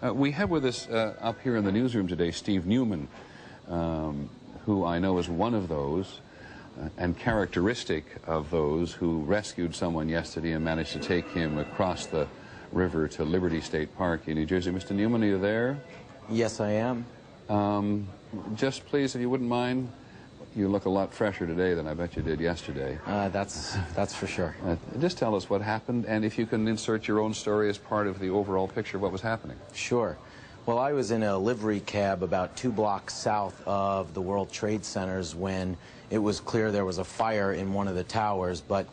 We have with us up here in the newsroom today Steve Newman, who I know is one of those and characteristic of those who rescued someone yesterday and managed to take him across the river to Liberty State Park in New Jersey. Mr. Newman, are you there? Yes, I am. Just please, if you wouldn't mind, you look a lot fresher today than I bet you did yesterday. That's for sure. Just tell us what happened, and if you can insert your own story as part of the overall picture of what was happening. Sure. Well, I was in a livery cab about 2 blocks south of the World Trade Centers when it was clear there was a fire in one of the towers, but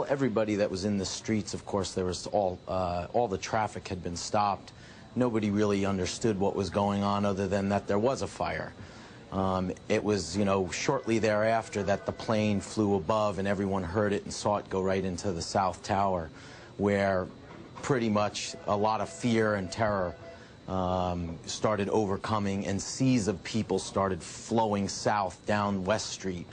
everybody that was in the streets, of course, there was all the traffic had been stopped. Nobody really understood what was going on other than that there was a fire. It was, shortly thereafter that the plane flew above and everyone heard it and saw it go right into the South Tower, where pretty much a lot of fear and terror started overcoming, and seas of people started flowing south down West Street.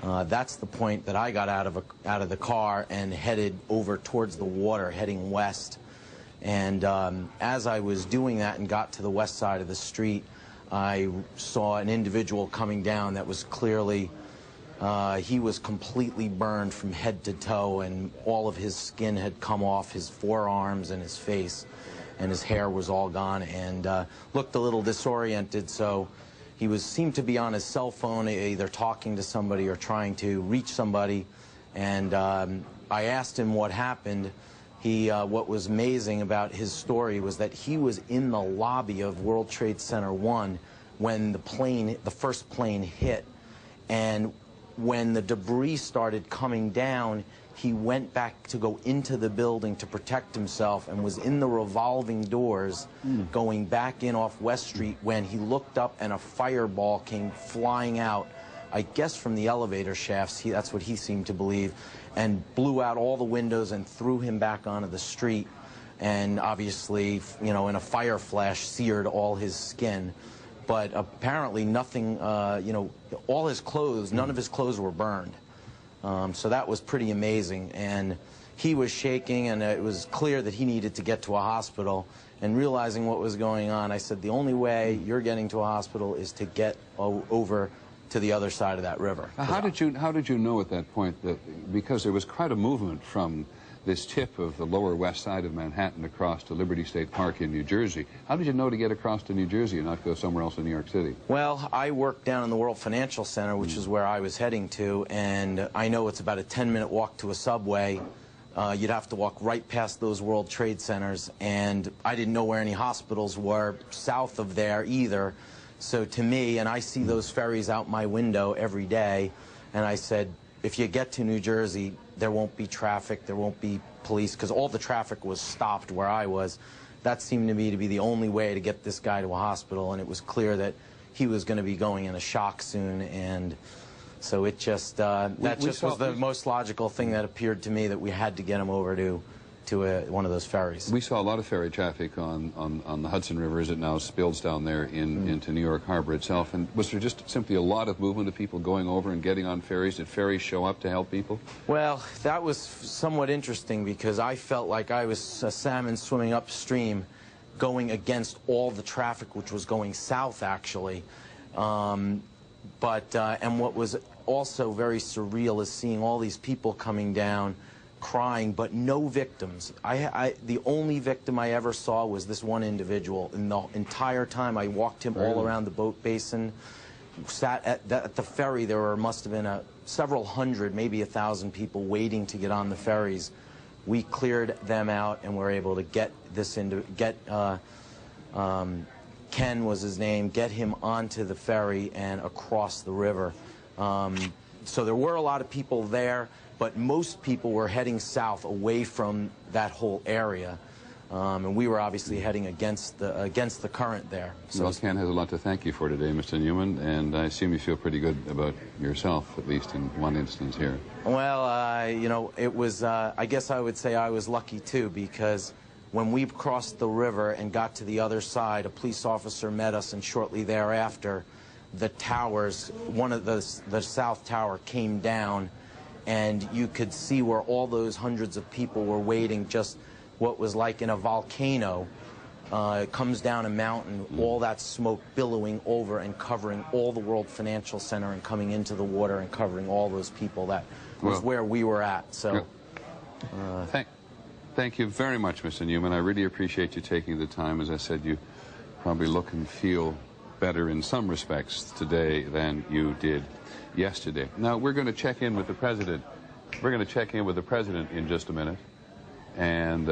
That's the point that I got out of the car and headed over towards the water, heading west. And as I was doing that and got to the west side of the street, I saw an individual coming down that was clearly, he was completely burned from head to toe, and all of his skin had come off his forearms and his face, and his hair was all gone, and looked a little disoriented. So he seemed to be on his cell phone, either talking to somebody or trying to reach somebody. And I asked him what happened. What was amazing about his story was that he was in the lobby of World Trade Center 1 when the first plane hit. And when the debris started coming down, he went back to go into the building to protect himself and was in the revolving doors going back in off West Street when he looked up and a fireball came flying out, I guess from the elevator shafts, that's what he seemed to believe, and blew out all the windows and threw him back onto the street. And obviously, in a fire flash, seared all his skin. But apparently nothing, all his clothes, none of his clothes were burned. So that was pretty amazing. And he was shaking, and it was clear that he needed to get to a hospital. And realizing what was going on, I said, the only way you're getting to a hospital is to get over to the other side of that river. How did you know at that point that, because there was quite a movement from this tip of the lower west side of Manhattan across to Liberty State Park in New Jersey, how did you know to get across to New Jersey and not go somewhere else in New York City? Well, I worked down in the World Financial Center, which is where I was heading to, and I know it's about a 10-minute walk to a subway. You'd have to walk right past those World Trade Centers, and I didn't know where any hospitals were south of there either. So to me, and I see those ferries out my window every day, and I said, if you get to New Jersey, there won't be traffic, there won't be police, because all the traffic was stopped where I was. That seemed to me to be the only way to get this guy to a hospital, and it was clear that he was going to be going in a shock soon, and so it just, was the most logical thing that appeared to me, that we had to get him over to one of those ferries. We saw a lot of ferry traffic on the Hudson River as it now spills down there into New York Harbor itself. And was there just simply a lot of movement of people going over and getting on ferries? Did ferries show up to help people? Well, that was somewhat interesting, because I felt like I was a salmon swimming upstream going against all the traffic which was going south, actually. And what was also very surreal is seeing all these people coming down crying, but no victims. The only victim I ever saw was this one individual. And the entire time I walked him all around the boat basin, sat at the ferry. There must have been several hundred, maybe 1,000 people waiting to get on the ferries. We cleared them out and were able to get Ken was his name, get him onto the ferry and across the river. So there were a lot of people there, but most people were heading south away from that whole area. And we were obviously heading against the current there. So well, Ken has a lot to thank you for today, Mr. Newman, and I assume you feel pretty good about yourself, at least in one instance here. Well, it was, I guess I would say I was lucky too, because when we crossed the river and got to the other side, a police officer met us, and shortly thereafter, the towers, one of the South Tower came down, and you could see where all those hundreds of people were waiting, just what was like in a volcano, It comes down a mountain, all that smoke billowing over and covering all the World Financial Center and coming into the water and covering all those people. That was where we were at. So, thank you very much, Mr. Newman. I really appreciate you taking the time. As I said, you probably look and feel better in some respects today than you did yesterday. Now, we're going to check in with the President. We're going to check in with the President in just a minute. And